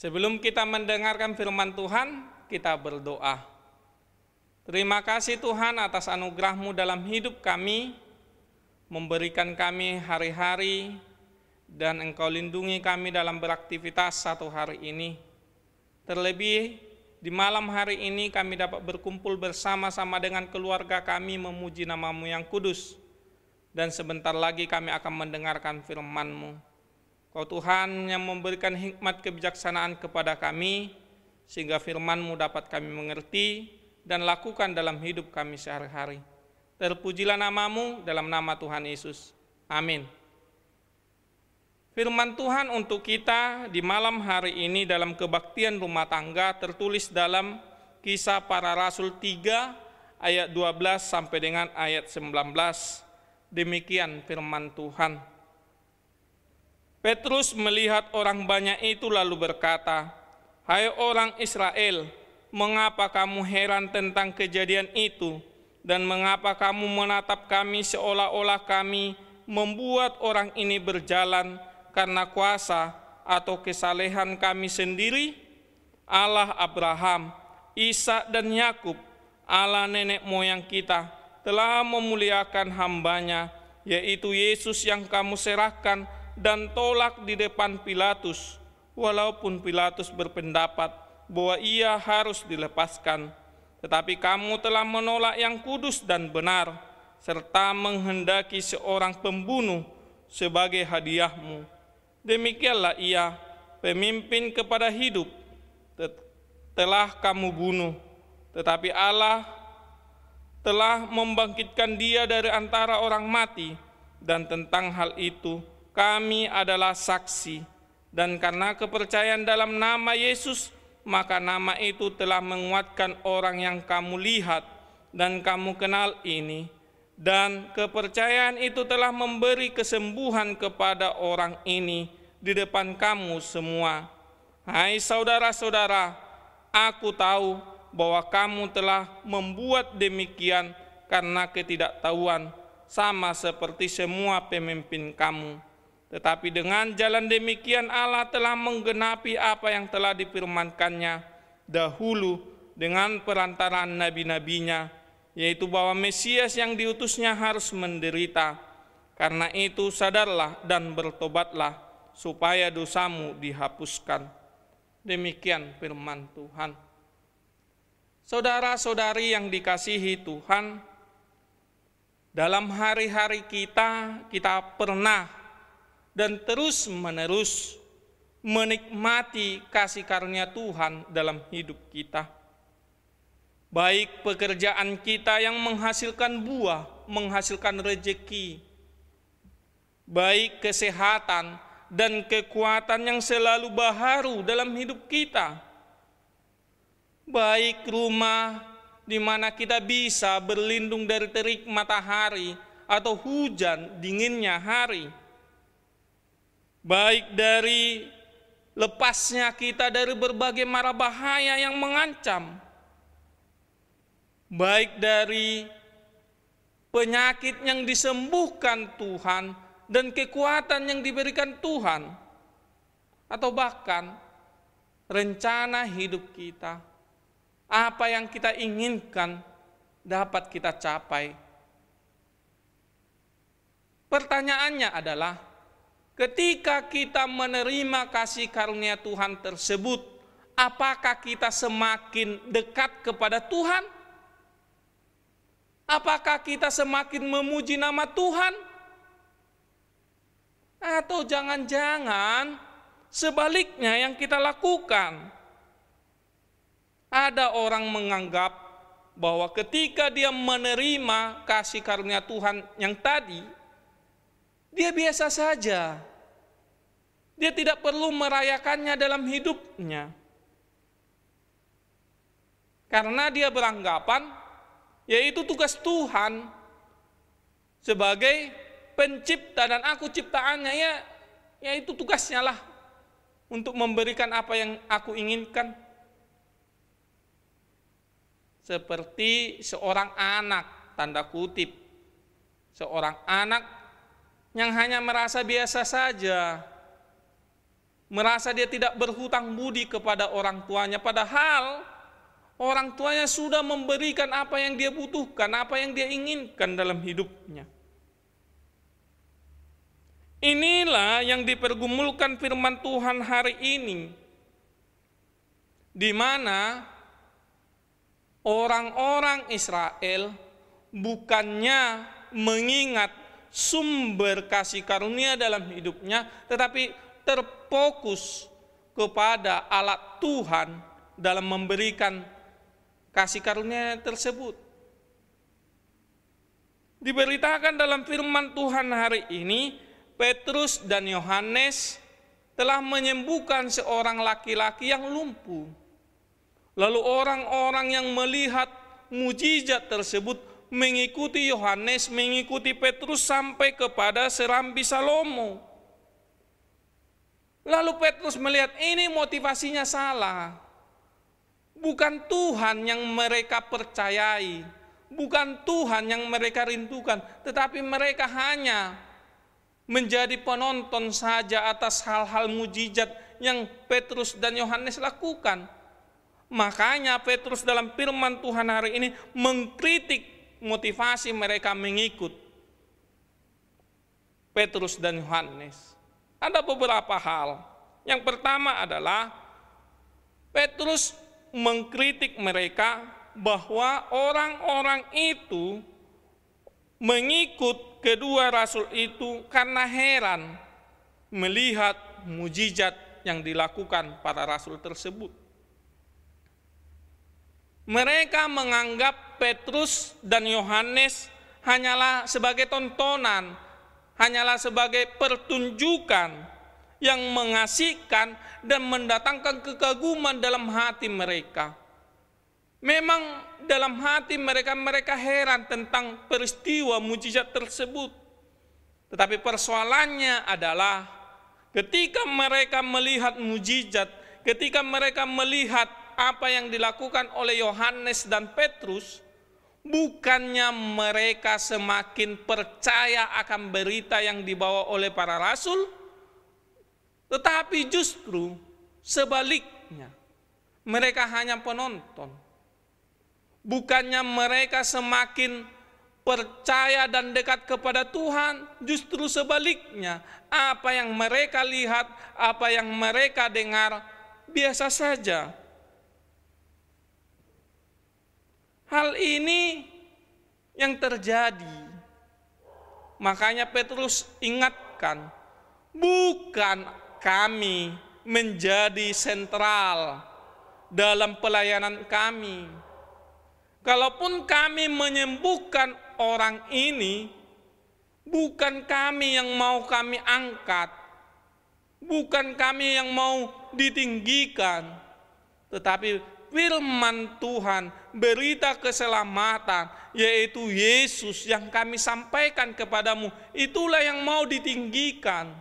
Sebelum kita mendengarkan firman Tuhan, kita berdoa. Terima kasih Tuhan atas anugerah-Mu dalam hidup kami, memberikan kami hari-hari, dan Engkau lindungi kami dalam beraktivitas satu hari ini. Terlebih, di malam hari ini kami dapat berkumpul bersama-sama dengan keluarga kami memuji nama-Mu yang kudus. Dan sebentar lagi kami akan mendengarkan firman-Mu. Kau Tuhan yang memberikan hikmat kebijaksanaan kepada kami, sehingga firman-Mu dapat kami mengerti dan lakukan dalam hidup kami sehari-hari. Terpujilah nama-Mu dalam nama Tuhan Yesus. Amin. Firman Tuhan untuk kita di malam hari ini dalam kebaktian rumah tangga tertulis dalam Kisah Para Rasul 3 ayat 12 sampai dengan ayat 19. Demikian firman Tuhan. Petrus melihat orang banyak itu lalu berkata, "Hai orang Israel, mengapa kamu heran tentang kejadian itu? Dan mengapa kamu menatap kami seolah-olah kami membuat orang ini berjalan karena kuasa atau kesalehan kami sendiri? Allah Abraham, Ishak dan Yakub, Allah nenek moyang kita, telah memuliakan hamba-Nya, yaitu Yesus yang kamu serahkan dan tolak di depan Pilatus, walaupun Pilatus berpendapat bahwa ia harus dilepaskan. Tetapi kamu telah menolak yang kudus dan benar, serta menghendaki seorang pembunuh sebagai hadiah-Mu. Demikianlah ia, pemimpin kepada hidup, telah kamu bunuh, tetapi Allah telah membangkitkan dia dari antara orang mati, dan tentang hal itu kami adalah saksi, dan karena kepercayaan dalam nama Yesus, maka nama itu telah menguatkan orang yang kamu lihat dan kamu kenal ini, dan kepercayaan itu telah memberi kesembuhan kepada orang ini di depan kamu semua. Hai saudara-saudara, aku tahu bahwa kamu telah membuat demikian karena ketidaktahuan, sama seperti semua pemimpin kamu. Tetapi dengan jalan demikian Allah telah menggenapi apa yang telah difirmankannya dahulu dengan perantaraan nabi-nabinya, yaitu bahwa Mesias yang diutusnya harus menderita. Karena itu sadarlah dan bertobatlah, supaya dosamu dihapuskan. Demikian firman Tuhan. Saudara-saudari yang dikasihi Tuhan, dalam hari-hari kita pernah dan terus-menerus menikmati kasih karunia Tuhan dalam hidup kita. Baik pekerjaan kita yang menghasilkan buah, menghasilkan rezeki, baik kesehatan dan kekuatan yang selalu baharu dalam hidup kita, baik rumah di mana kita bisa berlindung dari terik matahari atau hujan dinginnya hari, baik dari lepasnya kita dari berbagai mara bahaya yang mengancam, baik dari penyakit yang disembuhkan Tuhan dan kekuatan yang diberikan Tuhan, atau bahkan rencana hidup kita, apa yang kita inginkan dapat kita capai. Pertanyaannya adalah, ketika kita menerima kasih karunia Tuhan tersebut, apakah kita semakin dekat kepada Tuhan? Apakah kita semakin memuji nama Tuhan? Atau jangan-jangan sebaliknya yang kita lakukan? Ada orang menganggap bahwa ketika dia menerima kasih karunia Tuhan yang tadi, dia biasa saja. Dia tidak perlu merayakannya dalam hidupnya. Karena dia beranggapan, yaitu tugas Tuhan sebagai pencipta dan aku ciptaannya, ya itu tugasnya lah untuk memberikan apa yang aku inginkan. Seperti seorang anak, tanda kutip, seorang anak yang hanya merasa biasa saja merasa dia tidak berhutang budi kepada orang tuanya, padahal orang tuanya sudah memberikan apa yang dia butuhkan, apa yang dia inginkan dalam hidupnya. Inilah yang dipergumulkan firman Tuhan hari ini, di mana orang-orang Israel bukannya mengingat sumber kasih karunia dalam hidupnya, tetapi terfokus kepada alat Tuhan dalam memberikan kasih karunia tersebut. Diberitakan dalam firman Tuhan hari ini, Petrus dan Yohanes telah menyembuhkan seorang laki-laki yang lumpuh. Lalu orang-orang yang melihat mujizat tersebut mengikuti Yohanes, mengikuti Petrus sampai kepada Serambi Salomo. Lalu Petrus melihat ini motivasinya salah. Bukan Tuhan yang mereka percayai, bukan Tuhan yang mereka rindukan, tetapi mereka hanya menjadi penonton saja atas hal-hal mujizat yang Petrus dan Yohanes lakukan. Makanya Petrus dalam firman Tuhan hari ini mengkritik motivasi mereka mengikut Petrus dan Yohanes. Ada beberapa hal. Yang pertama adalah Petrus mengkritik mereka bahwa orang-orang itu mengikut kedua rasul itu karena heran melihat mujizat yang dilakukan para rasul tersebut. Mereka menganggap Petrus dan Yohanes hanyalah sebagai tontonan, hanyalah sebagai pertunjukan yang mengasihkan dan mendatangkan kekaguman dalam hati mereka. Memang dalam hati mereka heran tentang peristiwa mujizat tersebut. Tetapi persoalannya adalah ketika mereka melihat mujizat, ketika mereka melihat apa yang dilakukan oleh Yohanes dan Petrus, bukannya mereka semakin percaya akan berita yang dibawa oleh para rasul, tetapi justru sebaliknya, mereka hanya penonton. Bukannya mereka semakin percaya dan dekat kepada Tuhan, justru sebaliknya. Apa yang mereka lihat, apa yang mereka dengar, biasa saja. Hal ini yang terjadi. Makanya Petrus ingatkan, bukan kami menjadi sentral dalam pelayanan kami. Kalaupun kami menyembuhkan orang ini, bukan kami yang mau kami angkat, bukan kami yang mau ditinggikan, tetapi firman Tuhan, berita keselamatan, yaitu Yesus yang kami sampaikan kepadamu, itulah yang mau ditinggikan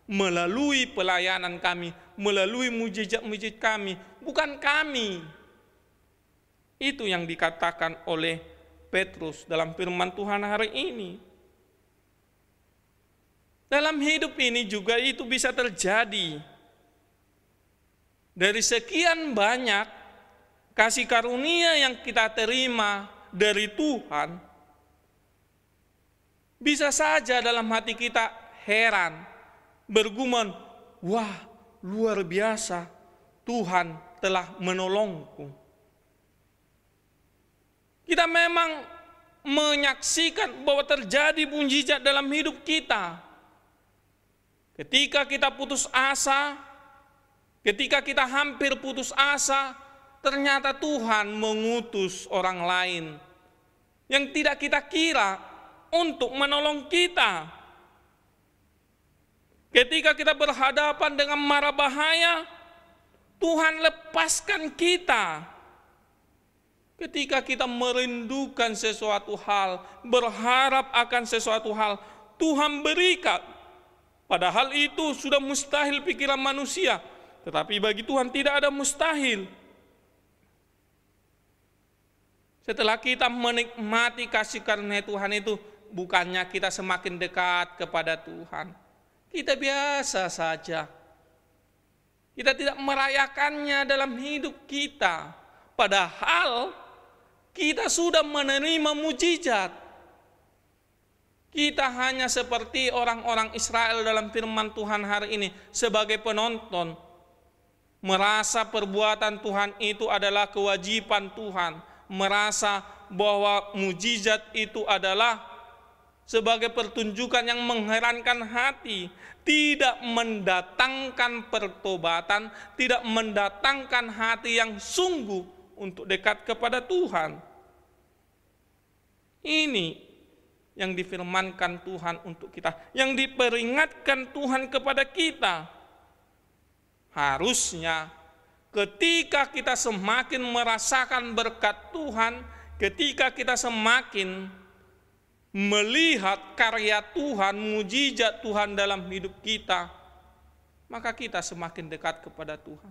melalui pelayanan kami, melalui mujizat-mujizat kami, bukan kami. Itu yang dikatakan oleh Petrus dalam firman Tuhan hari ini. Dalam hidup ini juga itu bisa terjadi. Dari sekian banyak kasih karunia yang kita terima dari Tuhan, bisa saja dalam hati kita heran, bergumam, wah luar biasa, Tuhan telah menolongku. Kita memang menyaksikan bahwa terjadi mujizat dalam hidup kita. Ketika kita putus asa, ketika kita hampir putus asa, ternyata Tuhan mengutus orang lain yang tidak kita kira untuk menolong kita. Ketika kita berhadapan dengan mara bahaya, Tuhan lepaskan kita. Ketika kita merindukan sesuatu hal, berharap akan sesuatu hal, Tuhan berikan. Padahal itu sudah mustahil pikiran manusia, tetapi bagi Tuhan tidak ada mustahil. Setelah kita menikmati kasih karunia Tuhan itu, bukannya kita semakin dekat kepada Tuhan. Kita biasa saja. Kita tidak merayakannya dalam hidup kita. Padahal kita sudah menerima mujizat. Kita hanya seperti orang-orang Israel dalam firman Tuhan hari ini sebagai penonton. Merasa perbuatan Tuhan itu adalah kewajiban Tuhan. Merasa bahwa mujizat itu adalah sebagai pertunjukan yang mengherankan hati. Tidak mendatangkan pertobatan, tidak mendatangkan hati yang sungguh untuk dekat kepada Tuhan. Ini yang difirmankan Tuhan untuk kita, yang diperingatkan Tuhan kepada kita. Harusnya ketika kita semakin merasakan berkat Tuhan, ketika kita semakin melihat karya Tuhan, mujizat Tuhan dalam hidup kita, maka kita semakin dekat kepada Tuhan.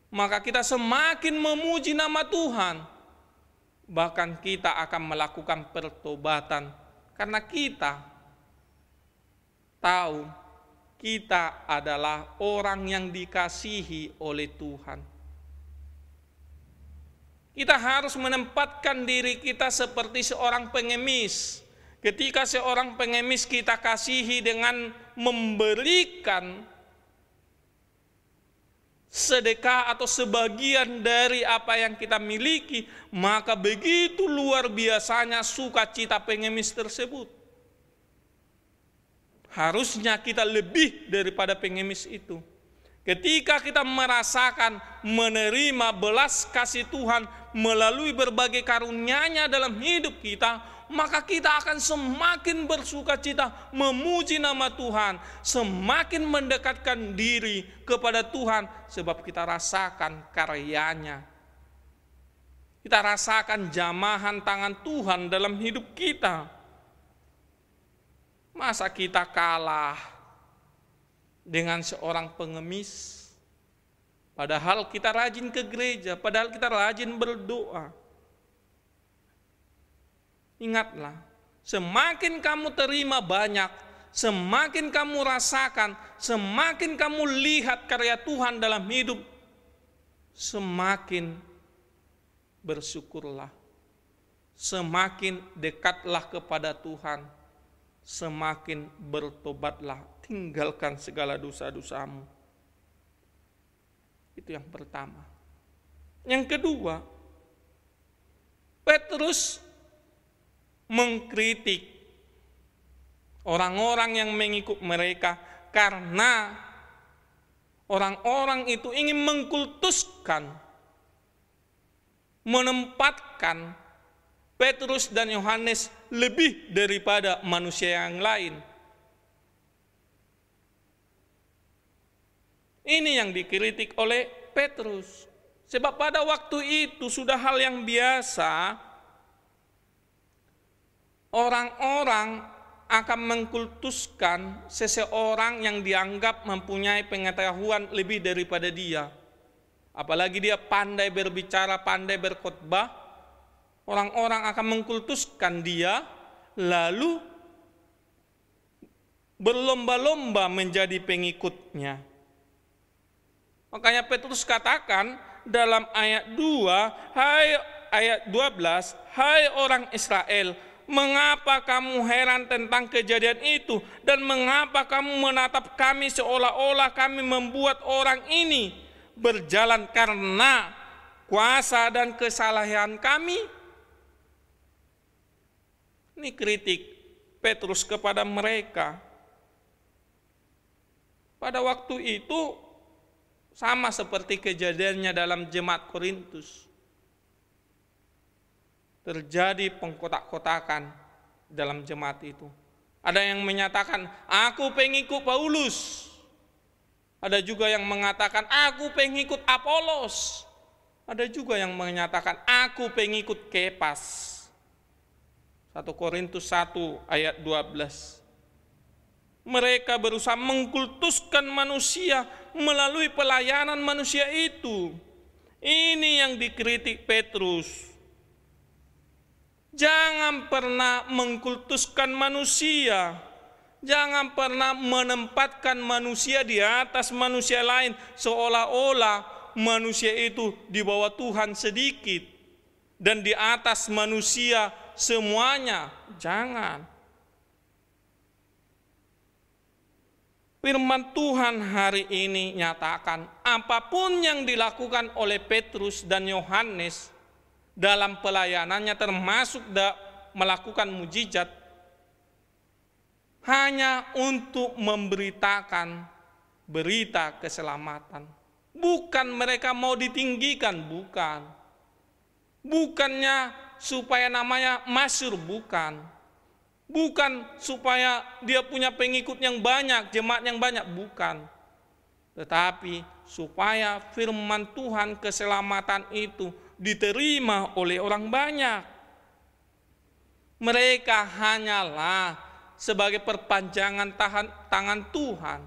Maka kita semakin memuji nama Tuhan. Bahkan kita akan melakukan pertobatan karena kita tahu kita adalah orang yang dikasihi oleh Tuhan. Kita harus menempatkan diri kita seperti seorang pengemis. Ketika seorang pengemis kita kasihi dengan memberikan sedekah atau sebagian dari apa yang kita miliki, maka begitu luar biasanya sukacita pengemis tersebut. Harusnya kita lebih daripada pengemis itu. Ketika kita merasakan menerima belas kasih Tuhan melalui berbagai karunia-Nya dalam hidup kita, maka kita akan semakin bersukacita memuji nama Tuhan, semakin mendekatkan diri kepada Tuhan sebab kita rasakan karyanya. Kita rasakan jamahan tangan Tuhan dalam hidup kita. Masa kita kalah dengan seorang pengemis? Padahal kita rajin ke gereja, padahal kita rajin berdoa. Ingatlah, semakin kamu terima banyak, semakin kamu rasakan, semakin kamu lihat karya Tuhan dalam hidup, semakin bersyukurlah, semakin dekatlah kepada Tuhan, semakin bertobatlah, tinggalkan segala dosa-dosamu. Itu yang pertama. Yang kedua, Petrus mengkritik orang-orang yang mengikut mereka karena orang-orang itu ingin mengkultuskan, menempatkan Petrus dan Yohanes lebih daripada manusia yang lain. Ini yang dikritik oleh Petrus. Sebab pada waktu itu sudah hal yang biasa, orang-orang akan mengkultuskan seseorang yang dianggap mempunyai pengetahuan lebih daripada dia. Apalagi dia pandai berbicara, pandai berkhotbah, orang-orang akan mengkultuskan dia, lalu berlomba-lomba menjadi pengikutnya. Makanya Petrus katakan dalam ayat 12, hai orang Israel, mengapa kamu heran tentang kejadian itu, dan mengapa kamu menatap kami seolah-olah kami membuat orang ini berjalan karena kuasa dan kesalahan kami? Ini kritik Petrus kepada mereka. Pada waktu itu sama seperti kejadiannya dalam jemaat Korintus. Terjadi pengkotak-kotakan dalam jemaat itu. Ada yang menyatakan, aku pengikut Paulus. Ada juga yang mengatakan, aku pengikut Apolos. Ada juga yang menyatakan, aku pengikut Kefas. 1 Korintus 1 ayat 12. Mereka berusaha mengkultuskan manusia melalui pelayanan manusia itu. Ini yang dikritik Petrus. Jangan pernah mengkultuskan manusia. Jangan pernah menempatkan manusia di atas manusia lain, seolah-olah manusia itu di bawah Tuhan sedikit dan di atas manusia semuanya. Jangan. Firman Tuhan hari ini nyatakan, apapun yang dilakukan oleh Petrus dan Yohanes dalam pelayanannya, termasuk melakukan mujizat, hanya untuk memberitakan berita keselamatan. Bukan mereka mau ditinggikan, bukan. Bukannya supaya namanya masyhur, bukan. Bukan supaya dia punya pengikut yang banyak, jemaat yang banyak, bukan. Tetapi supaya firman Tuhan keselamatan itu diterima oleh orang banyak. Mereka hanyalah sebagai perpanjangan tangan Tuhan,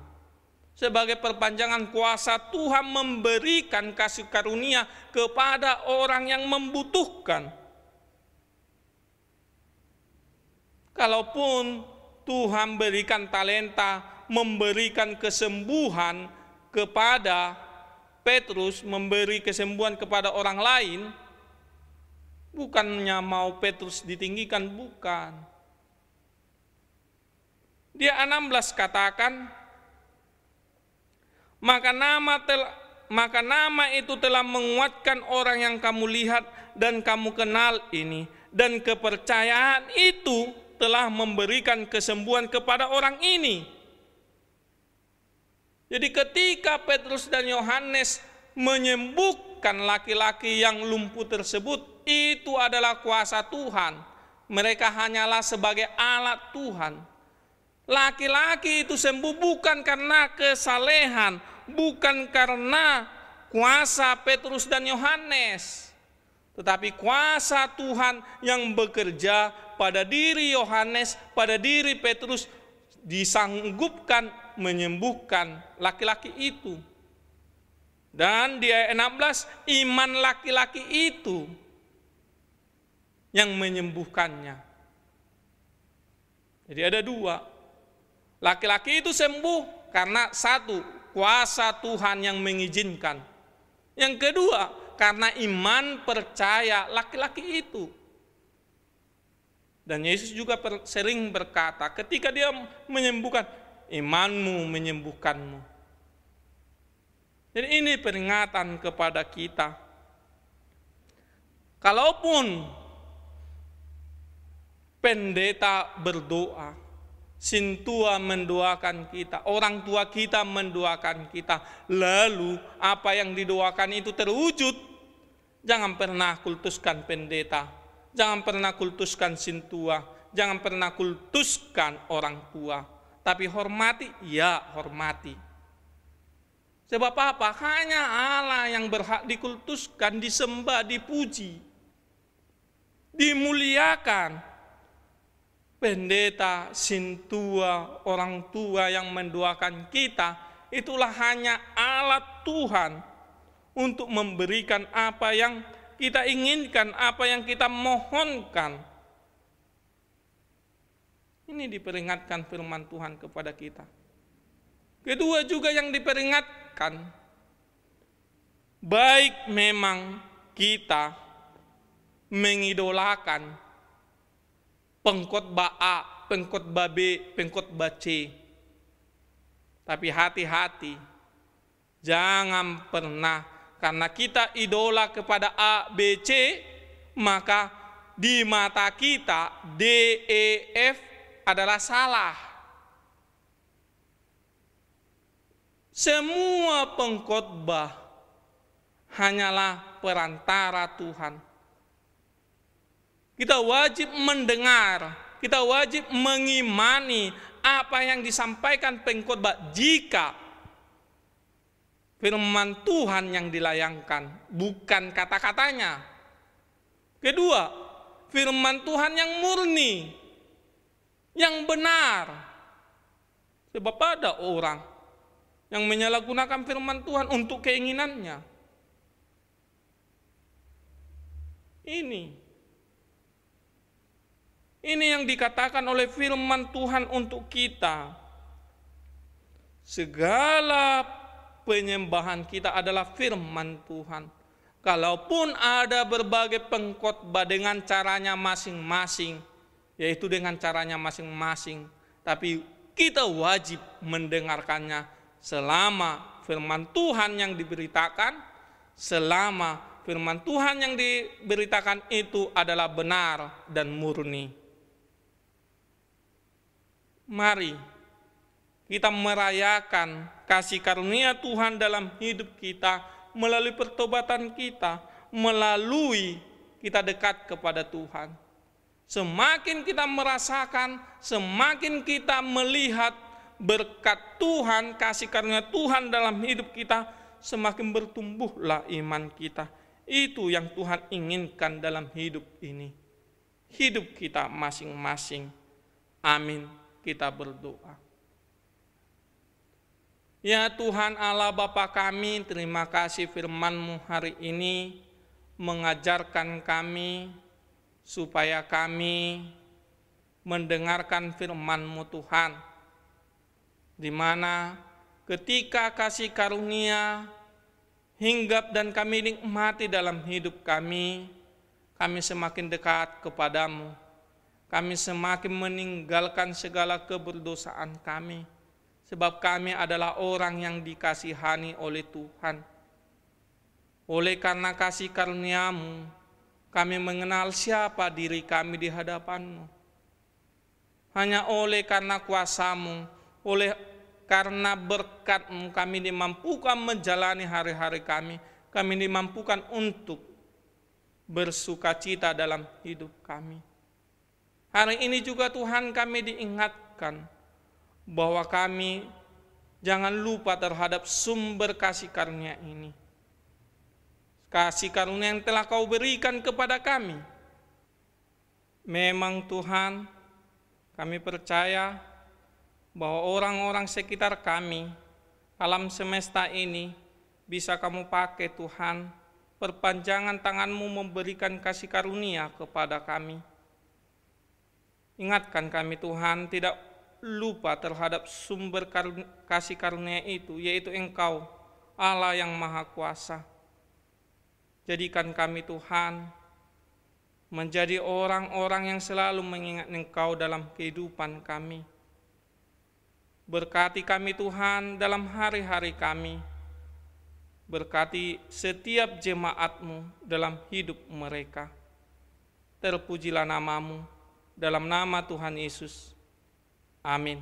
sebagai perpanjangan kuasa Tuhan memberikan kasih karunia kepada orang yang membutuhkan. Kalaupun Tuhan berikan talenta, memberikan kesembuhan kepada Petrus, memberi kesembuhan kepada orang lain, bukannya mau Petrus ditinggikan, bukan. Dia 16 katakan, maka nama itu telah menguatkan orang yang kamu lihat dan kamu kenal ini, dan kepercayaan itu telah memberikan kesembuhan kepada orang ini. Jadi ketika Petrus dan Yohanes menyembuhkan laki-laki yang lumpuh tersebut, itu adalah kuasa Tuhan. Mereka hanyalah sebagai alat Tuhan. Laki-laki itu sembuh bukan karena kesalehan, bukan karena kuasa Petrus dan Yohanes, tetapi kuasa Tuhan yang bekerja pada diri Yohanes, pada diri Petrus, disanggupkan menyembuhkan laki-laki itu. Dan di ayat 16, iman laki-laki itu yang menyembuhkannya. Jadi ada dua. Laki-laki itu sembuh karena satu, kuasa Tuhan yang mengizinkan. Yang kedua, karena iman percaya laki-laki itu. Dan Yesus juga sering berkata, ketika dia menyembuhkan, imanmu menyembuhkanmu. Jadi ini peringatan kepada kita. Kalaupun pendeta berdoa, sintua mendoakan kita, orang tua kita mendoakan kita, lalu apa yang didoakan itu terwujud, jangan pernah kultuskan pendeta, jangan pernah kultuskan sintua, jangan pernah kultuskan orang tua, tapi hormati, ya hormati. Sebab apa? Hanya Allah yang berhak dikultuskan, disembah, dipuji, dimuliakan. Pendeta, sintua, orang tua yang mendoakan kita, itulah hanya alat Tuhan untuk memberikan apa yang kita inginkan, apa yang kita mohonkan. Ini diperingatkan firman Tuhan kepada kita. Kedua juga yang diperingatkan, baik memang kita mengidolakan pengkhotbah A, pengkhotbah B, pengkhotbah C. Tapi hati-hati, jangan pernah karena kita idola kepada A, B, C, maka di mata kita D, E, F adalah salah. Semua pengkhotbah hanyalah perantara Tuhan. Kita wajib mendengar, kita wajib mengimani apa yang disampaikan pengkhotbah jika firman Tuhan yang dilayangkan, bukan kata-katanya. Kedua, firman Tuhan yang murni, yang benar. Sebab ada orang yang menyalahgunakan firman Tuhan untuk keinginannya. Ini yang dikatakan oleh firman Tuhan untuk kita. Segala penyembahan kita adalah firman Tuhan. Kalaupun ada berbagai pengkhotbah dengan caranya masing-masing, yaitu dengan caranya masing-masing, tapi kita wajib mendengarkannya selama firman Tuhan yang diberitakan, selama firman Tuhan yang diberitakan itu adalah benar dan murni. Mari kita merayakan kasih karunia Tuhan dalam hidup kita melalui pertobatan kita, melalui kita dekat kepada Tuhan. Semakin kita merasakan, semakin kita melihat berkat Tuhan, kasih karunia Tuhan dalam hidup kita, semakin bertumbuhlah iman kita. Itu yang Tuhan inginkan dalam hidup ini. Hidup kita masing-masing. Amin. Kita berdoa. Ya Tuhan Allah Bapa kami, terima kasih firman-Mu hari ini mengajarkan kami supaya kami mendengarkan firman-Mu Tuhan, di mana ketika kasih karunia hinggap dan kami nikmati dalam hidup kami semakin dekat kepadamu, kami semakin meninggalkan segala keberdosaan kami, sebab kami adalah orang yang dikasihani oleh Tuhan. Oleh karena kasih karunia-Mu, kami mengenal siapa diri kami di hadapan-Mu. Hanya oleh karena kuasa-Mu, oleh karena berkat-Mu, kami dimampukan menjalani hari-hari kami dimampukan untuk bersukacita dalam hidup kami. Hari ini juga Tuhan kami diingatkan bahwa kami jangan lupa terhadap sumber kasih karunia ini. Kasih karunia yang telah Kau berikan kepada kami. Memang Tuhan, kami percaya bahwa orang-orang sekitar kami, alam semesta ini, bisa Kamu pakai Tuhan, perpanjangan tangan-Mu memberikan kasih karunia kepada kami. Ingatkan kami Tuhan, tidak lupa terhadap sumber kasih karunia itu, yaitu Engkau, Allah yang Maha Kuasa. Jadikan kami Tuhan menjadi orang-orang yang selalu mengingat Engkau dalam kehidupan kami. Berkati kami Tuhan dalam hari-hari kami. Berkati setiap jemaat-Mu dalam hidup mereka. Terpujilah nama-Mu dalam nama Tuhan Yesus. Amin.